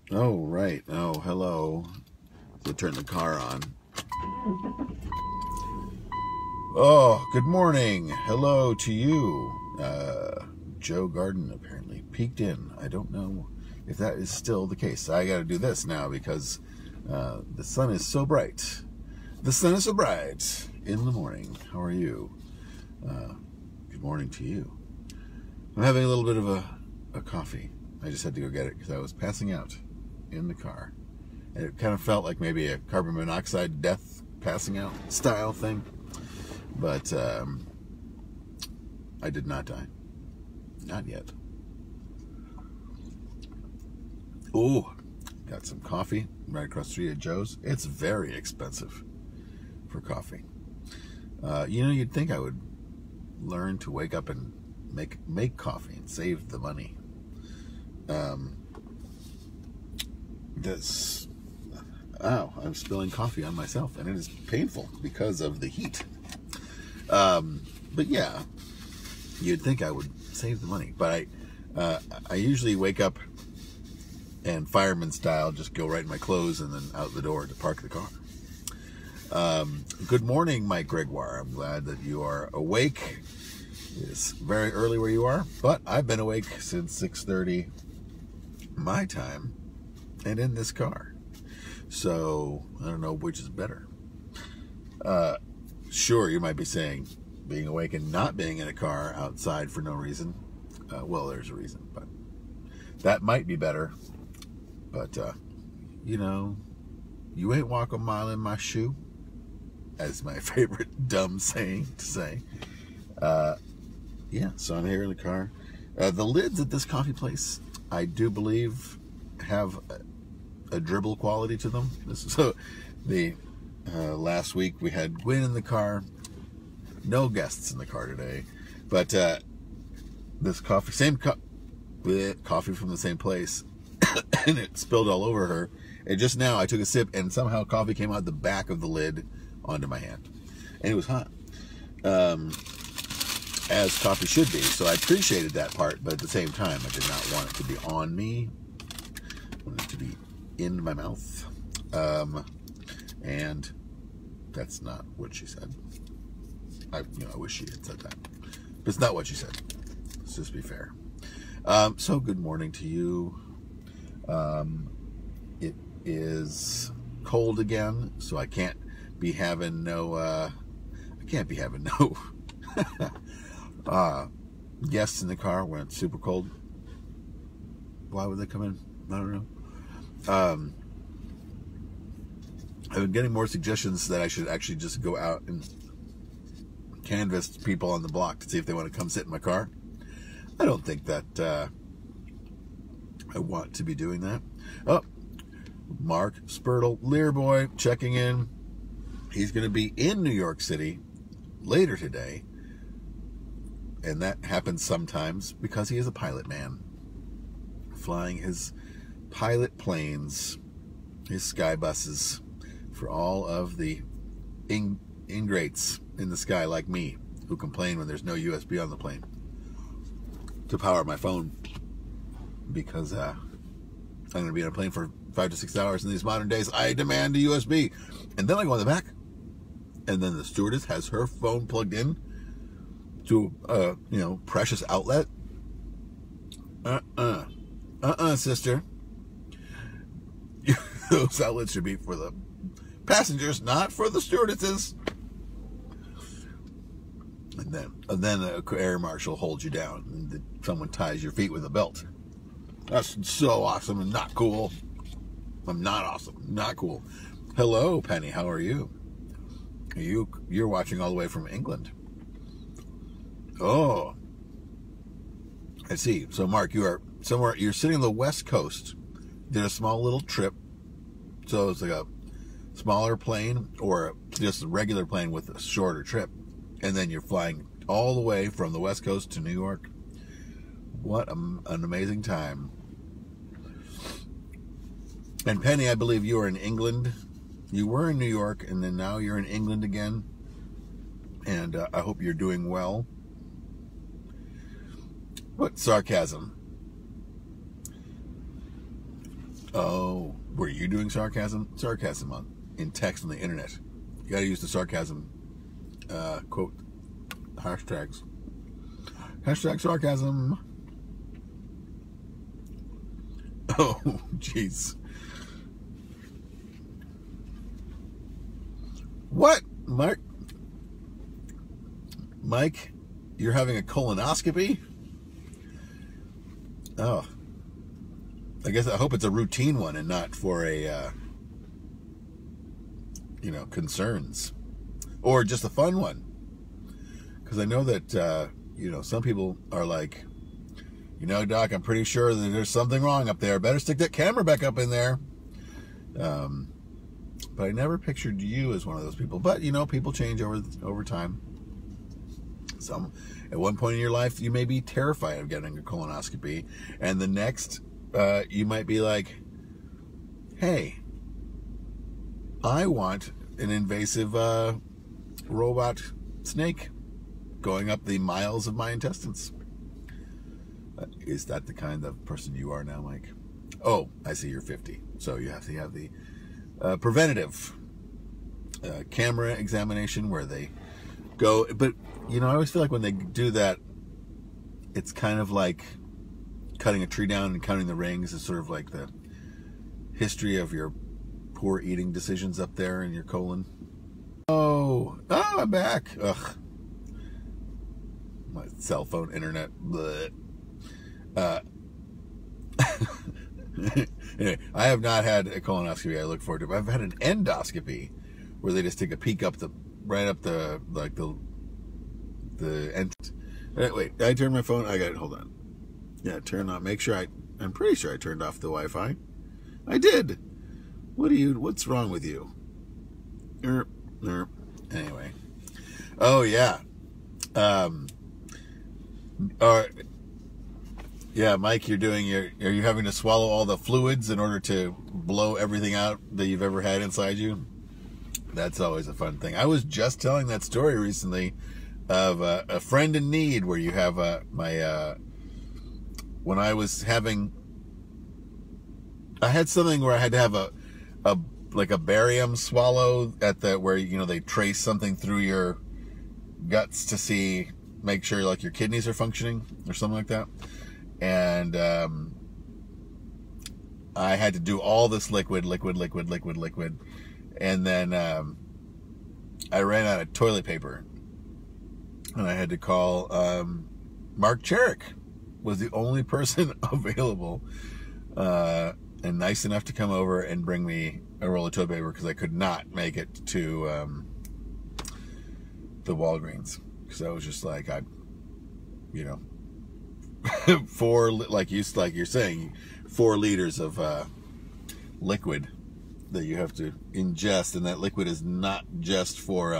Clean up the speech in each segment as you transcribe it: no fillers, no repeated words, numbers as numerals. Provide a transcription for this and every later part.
Oh, right. Oh, hello. So turn the car on. Oh, good morning. Hello to you. Joe Garden apparently peeked in. I don't know if that is still the case. I got to do this now because the sun is so bright. The sun is so bright in the morning. How are you? Good morning to you. I'm having a little bit of a coffee. I just had to go get it because I was passing out in the car. And it kind of felt like maybe a carbon monoxide death passing out style thing. But I did not die. Not yet. Oh, got some coffee right across the street at Joe's. It's very expensive for coffee. You'd think I would learn to wake up and make coffee and save the money. I'm spilling coffee on myself, and it is painful because of the heat. But yeah, you'd think I would save the money, but I usually wake up and fireman style just go right in my clothes and then out the door to park the car. Good morning, Mike Gregoire. I'm glad that you are awake. It's very early where you are, but I've been awake since 6:30 my time and in this car. So I don't know which is better. Sure, you might be saying being awake and not being in a car outside for no reason. Well, there's a reason, but that might be better. But, you ain't walk a mile in my shoe, as my favorite dumb saying to say. Yeah, so I'm here in the car. The lids at this coffee place, I do believe, have a dribble quality to them. Last week we had Gwen in the car. No guests in the car today, but this coffee from the same place, and it spilled all over her. And just now I took a sip, and somehow coffee came out the back of the lid onto my hand, and it was hot, as coffee should be. So I appreciated that part, but at the same time, I did not want it to be on me. I wanted it to be in my mouth, and that's not what she said. I wish she had said that, but it's not what she said. Let's just be fair. So good morning to you. It is cold again, so I can't be having no guests in the car when it's super cold. Why would they come in? I don't know. I've been getting more suggestions that I should actually just go out and canvass people on the block to see if they want to come sit in my car. I don't think that I want to be doing that. Oh, Mark Spurtle, Learboy, checking in. He's going to be in New York City later today, and that happens sometimes because he is a pilot man, flying his pilot planes, his sky buses, for all of the ingrates in the sky like me, who complain when there's no USB on the plane to power my phone, because I'm going to be on a plane for 5 to 6 hours in these modern days. I demand a USB. And then I go in the back, and then the stewardess has her phone plugged in to precious outlet. Sister. Those outlets should be for the passengers, not for the stewardesses. And then an air marshal holds you down, and someone ties your feet with a belt. That's so awesome and not cool. I'm not awesome, not cool. Hello, Penny. How are you? You're watching all the way from England. Oh, I see. So, Mark, you are somewhere. You're sitting on the West Coast. Did a small little trip. So it's like a smaller plane or just a regular plane with a shorter trip. And then you're flying all the way from the West Coast to New York. What an amazing time. And Penny, I believe you are in England. You were in New York, and then now you're in England again. And I hope you're doing well. What sarcasm. Oh, were you doing sarcasm? Sarcasm in text on the internet. You got to use the sarcasm quote hashtags. Hashtag sarcasm. Oh, jeez. What, Mike, you're having a colonoscopy? Oh, I guess I hope it's a routine one and not for a, concerns, or just a fun one. Because I know that, some people are like, Doc, I'm pretty sure that there's something wrong up there. Better stick that camera back up in there. But I never pictured you as one of those people. But, people change over time. At one point in your life, you may be terrified of getting a colonoscopy. And the next, you might be like, hey, I want an invasive robot snake going up the miles of my intestines. Is that the kind of person you are now, Mike? Oh, I see you're 50. So you have to have the preventative camera examination where they go. But, I always feel like when they do that, it's kind of like cutting a tree down and counting the rings. It's sort of like the history of your poor eating decisions up there in your colon. Oh, I'm back. Ugh. My cell phone, internet. Bleh. Anyway, I have not had a colonoscopy I look forward to, but I've had an endoscopy where they just take a peek up the end. Wait, did I turn my phone? I got it. Hold on. Yeah, turn on. Make sure I'm pretty sure I turned off the Wi-Fi. I did. What's wrong with you? Anyway. Oh, yeah. Yeah, Mike, are you having to swallow all the fluids in order to blow everything out that you've ever had inside you? That's always a fun thing. I was just telling that story recently of a friend in need, where you have when I was I had something where I had to have a barium swallow where they trace something through your guts to make sure like your kidneys are functioning or something like that. And I had to do all this liquid. And then I ran out of toilet paper. And I had to call Mark Cherrick, was the only person available and nice enough to come over and bring me a roll of toilet paper, because I could not make it to the Walgreens. Because I was just like, like you're saying, 4 liters of liquid that you have to ingest, and that liquid is not just for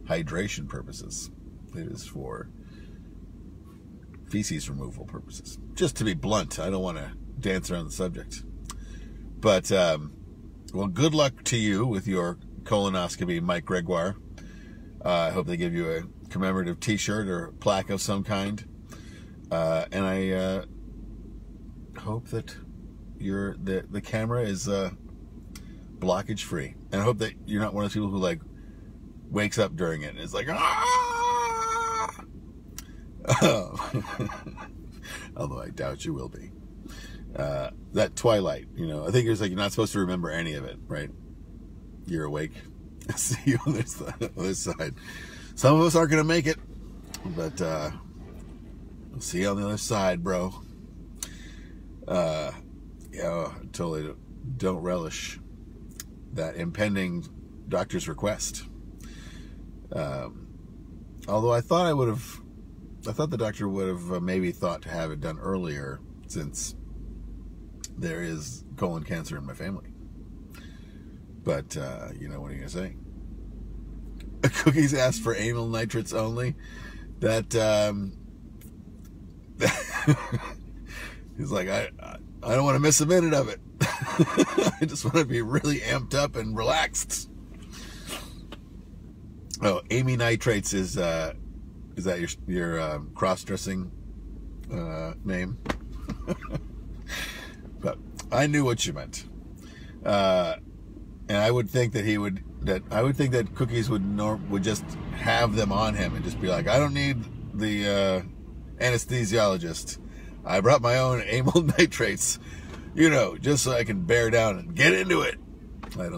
hydration purposes. It is for feces removal purposes. Just to be blunt, I don't want to dance around the subject. But, well, good luck to you with your colonoscopy, Mike Gregoire. I hope they give you a commemorative t-shirt or plaque of some kind. And I hope that the camera is blockage free. And I hope that you're not one of those people who wakes up during it and is like, ah! Although I doubt you will be. That twilight, I think you're not supposed to remember any of it, right? You're awake. See you on this side. Some of us aren't going to make it, but we'll see you on the other side, bro. Yeah, totally don't relish that impending doctor's request. Although I thought the doctor would have maybe thought to have it done earlier, since there is colon cancer in my family. But, what are you going to say? Cookies asked for anal nitrates only. That, he's like, I don't want to miss a minute of it. I just want to be really amped up and relaxed. Oh, Amy Nitrates is that your cross-dressing name? But I knew what you meant. And I would think that Cookies would just have them on him and just be like, I don't need the anesthesiologist. I brought my own amyl nitrates, just so I can bear down and get into it. I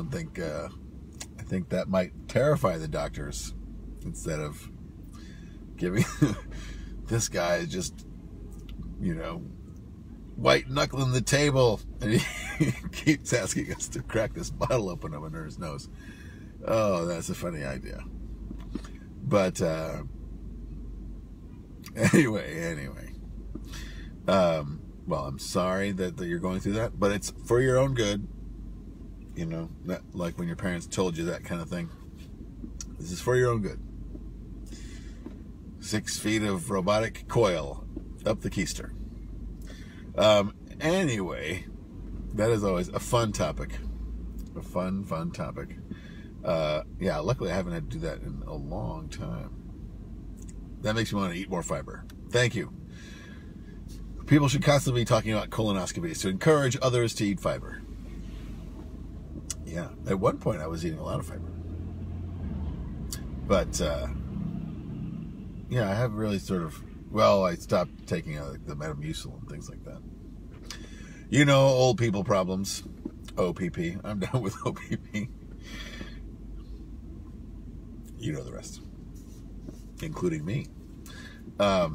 think that might terrify the doctors instead of giving this guy is just, white knuckling the table, and he keeps asking us to crack this bottle open up under his nose. Oh, that's a funny idea. But anyway. Well, I'm sorry that you're going through that, but it's for your own good. That, like when your parents told you that kind of thing. This is for your own good. 6 feet of robotic coil up the keister. Anyway, that is always a fun topic. A fun topic. Yeah, luckily I haven't had to do that in a long time. That makes me want to eat more fiber. Thank you. People should constantly be talking about colonoscopies to encourage others to eat fiber. Yeah, at one point I was eating a lot of fiber. But, yeah, I have really I stopped taking the Metamucil and things like that. Old people problems. OPP. I'm done with OPP. You know the rest. Including me. Yeah,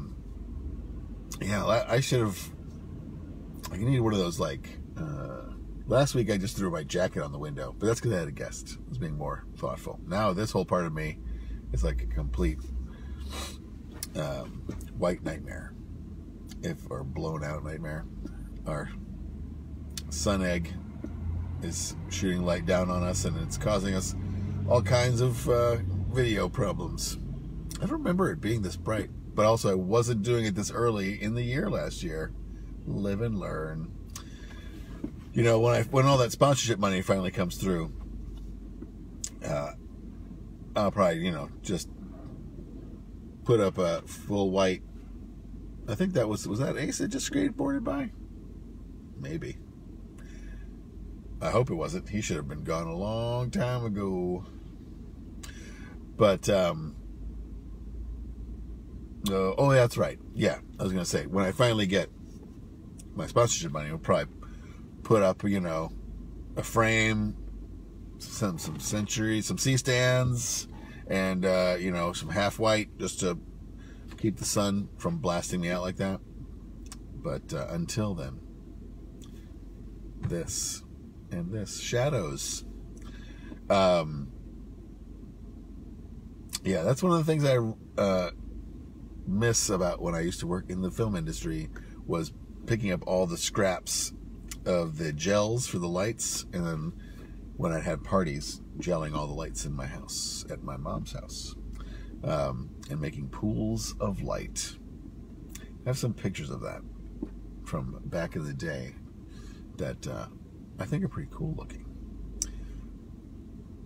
I should have... I need one of those, last week I just threw my jacket on the window, but that's because I had a guest. I was being more thoughtful. Now this whole part of me is like a complete white nightmare. Or blown out nightmare. Our sun egg is shooting light down on us, and it's causing us all kinds of video problems. I don't remember it being this bright, but also I wasn't doing it this early in the year last year. Live and learn. When all that sponsorship money finally comes through, I'll probably, just put up a full white. I think that was that Ace that just skateboarded by? Maybe. I hope it wasn't. He should have been gone a long time ago. But, oh, that's right. Yeah, I was going to say, when I finally get my sponsorship money, I'll probably put up, a frame, some Century, some C-stands, and, some half white, just to keep the sun from blasting me out like that. But until then, this and this. Shadows. Yeah, that's one of the things I miss about when I used to work in the film industry, was picking up all the scraps of the gels for the lights, and then when I had parties, gelling all the lights in my house, at my mom's house, and making pools of light. I have some pictures of that from back in the day that I think are pretty cool looking.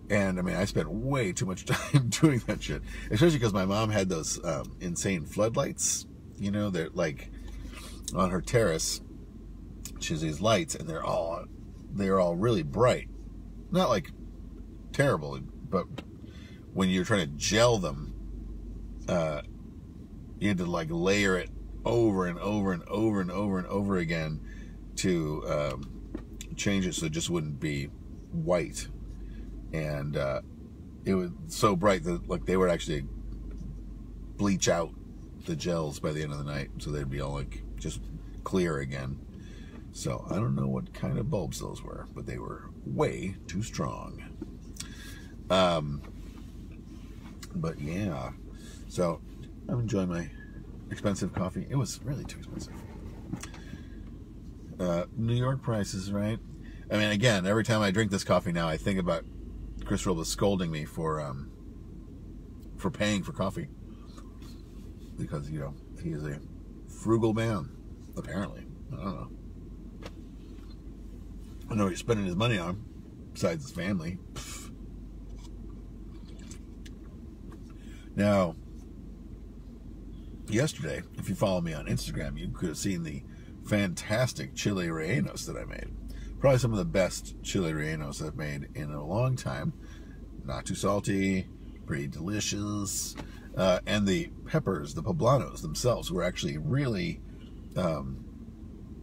And, I spent way too much time doing that shit. Especially because my mom had those insane floodlights. They're like, on her terrace, she has these lights, and they're all really bright. Not, like, terrible, but when you're trying to gel them, you had to, like, layer it over and over and over and over and over again to change it so it just wouldn't be white. And it was so bright that, like, they would actually bleach out the gels by the end of the night, so they'd be all, like, just clear again. So I don't know what kind of bulbs those were, but they were way too strong. But yeah, so I'm enjoying my expensive coffee. It was really too expensive. New York prices, right? Again, every time I drink this coffee now, I think about Chris Robles scolding me for paying for coffee, because he is a frugal man, apparently. I don't know. I know what he's spending his money on, besides his family. Pfft. Now, yesterday, if you follow me on Instagram, you could have seen the fantastic chile rellenos that I made. Probably some of the best chile rellenos I've made in a long time. Not too salty, pretty delicious. And the peppers, the poblanos themselves, were actually really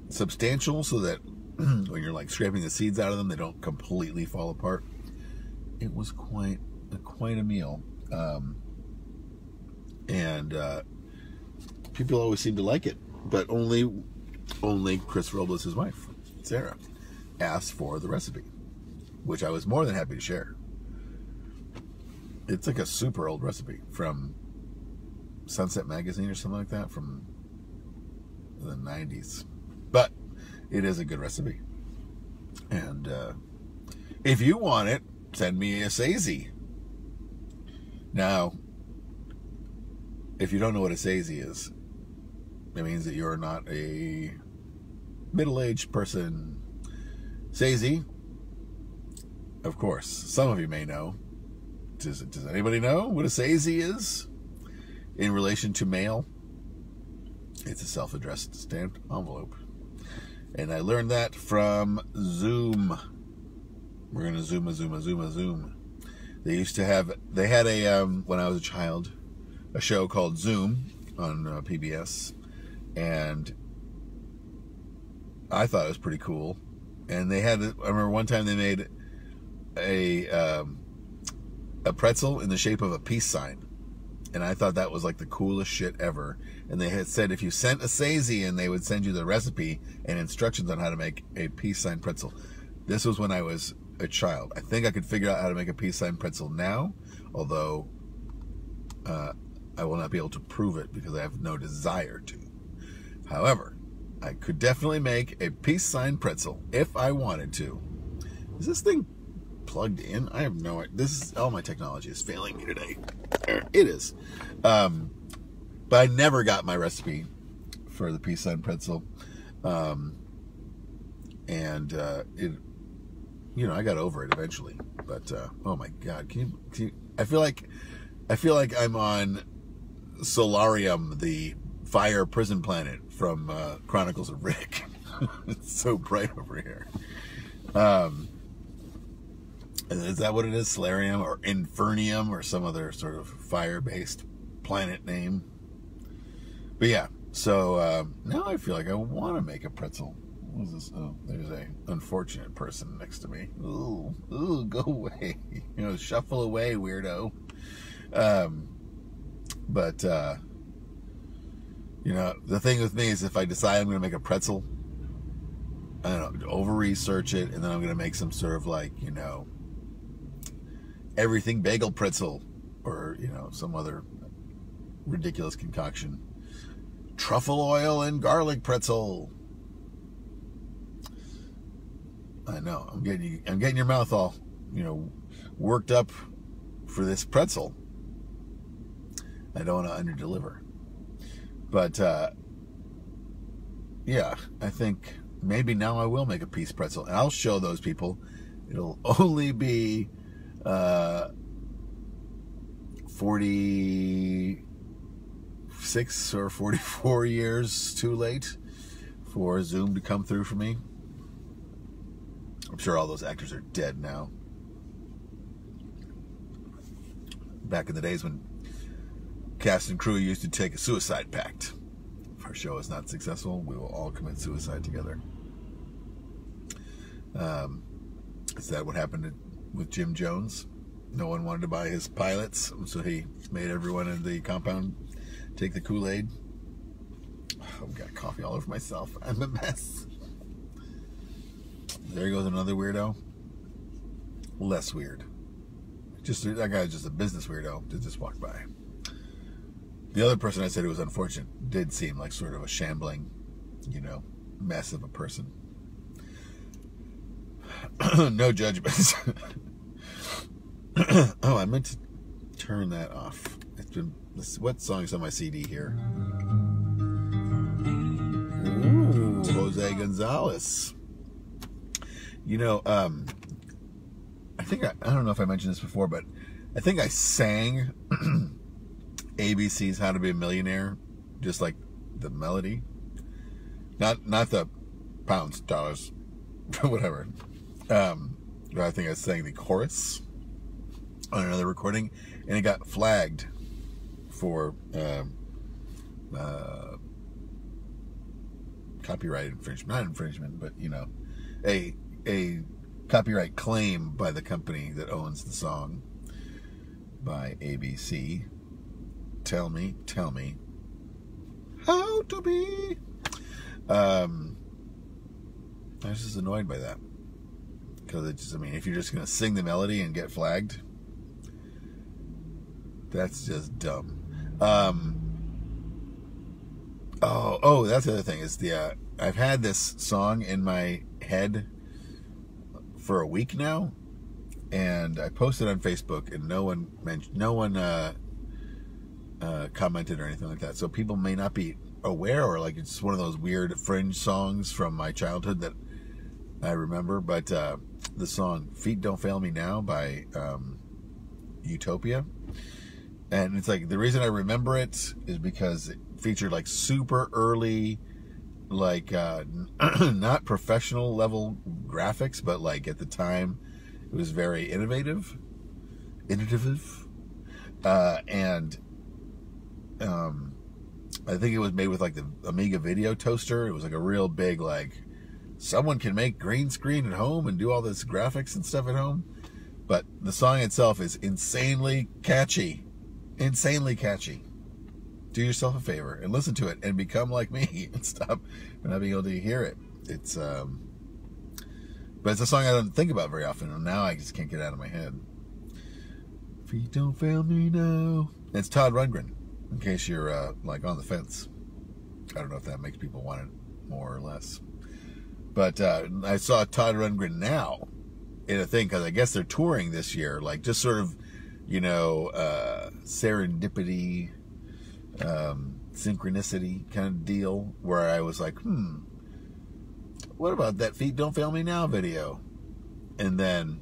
substantial, so that when you're like scraping the seeds out of them, they don't completely fall apart. It was quite a meal. And people always seem to like it, but only Chris Robles' wife, Sarah, asked for the recipe, which I was more than happy to share. It's like a super old recipe from Sunset Magazine or something like that from the 90s, but it is a good recipe. And if you want it, send me a Sazy. Now, if you don't know what a Sazy is, it means that you're not a middle-aged person. Sazy, of course, some of you may know. Does anybody know what a Sazy is in relation to mail? It's a self-addressed stamped envelope. And I learned that from Zoom. We're going to zoom. They had a, when I was a child, a show called Zoom on PBS. And I thought it was pretty cool. And they had, I remember one time they made a pretzel in the shape of a peace sign. And I thought that was like the coolest shit ever. And they had said if you sent a Sazy in, they would send you the recipe and instructions on how to make a peace sign pretzel. This was when I was a child. I think I could figure out how to make a peace sign pretzel now, although I will not be able to prove it because I have no desire to. However, I could definitely make a peace sign pretzel if I wanted to. Is this thing plugged in? I have no idea. All my technology is failing me today. It is. But I never got my recipe for the peace sign pretzel. I got over it eventually. But oh my God, can you I feel like I'm on Solarium, the fire prison planet from Chronicles of Rick. It's so bright over here. Is that what it is? Solarium or Infernium or some other sort of fire-based planet name? But yeah, so now I feel like I want to make a pretzel. What is this? Oh, there's a unfortunate person next to me. Ooh, go away. Shuffle away, weirdo. But the thing with me is if I decide I'm going to make a pretzel, I don't know, over-research it, and then I'm going to make some sort of like, everything bagel pretzel, or, some other ridiculous concoction. Truffle oil and garlic pretzel. I know, I'm getting your mouth all, worked up for this pretzel. I don't want to underdeliver. But, yeah, I think maybe now I will make a peace pretzel. And I'll show those people. It'll only be 46 or 44 years too late for Zoom to come through for me. I'm sure all those actors are dead now. Back in the days when cast and crew used to take a suicide pact. If our show is not successful, we will all commit suicide together. Is that what happened with Jim Jones? No one wanted to buy his pilots, so he made everyone in the compound take the Kool-Aid. Oh, I've got coffee all over myself. I'm a mess. There goes another weirdo. Less weird. That guy's just a business weirdo that just walked by. The other person I said who was unfortunate did seem like sort of a shambling, mess of a person. No judgments. Oh, I meant to turn that off. What song's on my CD here? Ooh, Jose Gonzalez. I don't know if I mentioned this before, but I think I sang ABC's How to Be a Millionaire, just like the melody. Not the pounds, dollars, whatever. I think I sang the chorus on another recording, and it got flagged for copyright infringement. Not infringement, but a copyright claim by the company that owns the song by ABC. Tell me how to be. I was just annoyed by that, because if you're just gonna sing the melody and get flagged, that's just dumb. Oh, that's the other thing is I've had this song in my head for a week now, and I posted on Facebook, and no one commented or anything like that. So people may not be aware, or like it's one of those weird fringe songs from my childhood that I remember. But the song "Feet Don't Fail Me Now" by Utopia, and it's like the reason I remember it is because it featured like super early, like not professional level graphics, but like at the time it was very innovative, and I think it was made with like the Amiga video toaster. It was like a real big, like, someone can make green screen at home and do all this graphics and stuff at home. But the song itself is insanely catchy. Insanely catchy. Do yourself a favor and listen to it and become like me and stop not being able to hear it. It's but it's a song I don't think about very often, and now I just can't get it out of my head. Feet don't fail me now. It's Todd Rundgren, in case you're like on the fence. I don't know if that makes people want it more or less. But I saw Todd Rundgren now in a thing, because I guess they're touring this year, like just sort of, serendipity, synchronicity kind of deal, where I was like, what about that Feet Don't Fail Me Now video? And then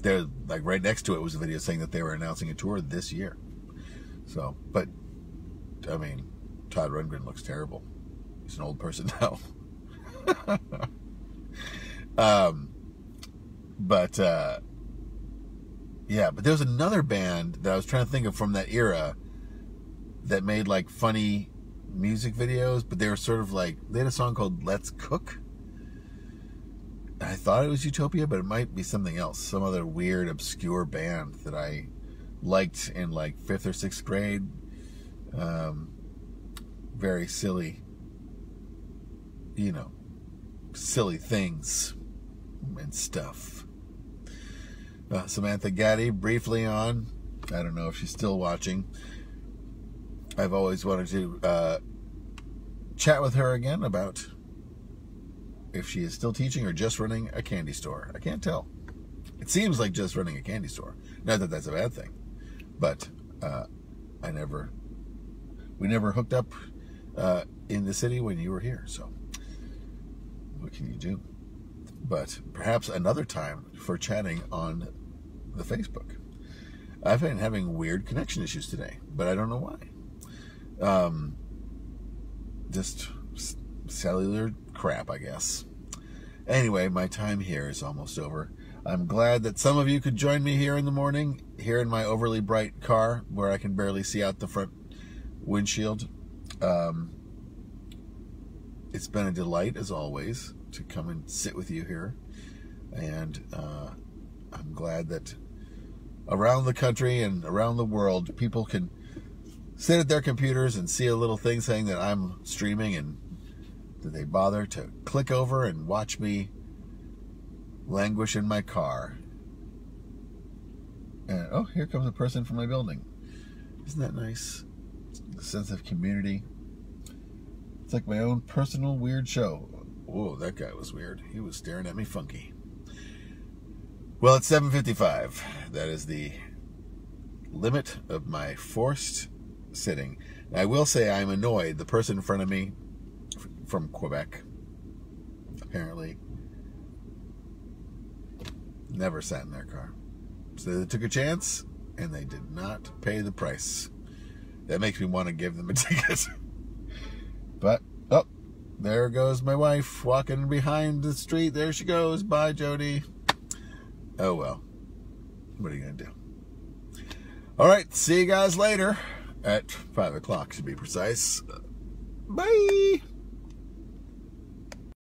there, like right next to it was a video saying that they were announcing a tour this year. So, but I mean, Todd Rundgren looks terrible. He's an old person now. But there's another band that I was trying to think of from that era that made like funny music videos, but they were sort of like, they had a song called Let's Cook. I thought it was Utopia, but it might be something else, some other weird obscure band that I liked in like 5th or 6th grade. Very silly, silly things and stuff. Samantha Gaddy, briefly on. I don't know if she's still watching. I've always wanted to chat with her again about if she is still teaching or just running a candy store. I can't tell. It seems like just running a candy store. Not that that's a bad thing, but we never hooked up in the city when you were here. So what can you do? But perhaps another time for chatting on the Facebook. I've been having weird connection issues today, but I don't know why. Just cellular crap, I guess. Anyway, my time here is almost over. I'm glad that some of you could join me here in the morning, here in my overly bright car, where I can barely see out the front windshield. It's been a delight, as always, to come and sit with you here. And I'm glad that around the country and around the world, people can sit at their computers and see a little thing saying that I'm streaming, and that they bother to click over and watch me languish in my car. And oh, here comes a person from my building. Isn't that nice? The sense of community. It's like my own personal weird show. Whoa, that guy was weird. He was staring at me funky. Well, it's 7:55. That is the limit of my forced sitting. I will say I'm annoyed. The person in front of me from Quebec apparently never sat in their car. So they took a chance and they did not pay the price. That makes me want to give them a ticket. But, oh, there goes my wife walking behind the street. There she goes. Bye, Jody. Oh, well. What are you going to do? All right. See you guys later at 5 o'clock, to be precise. Bye.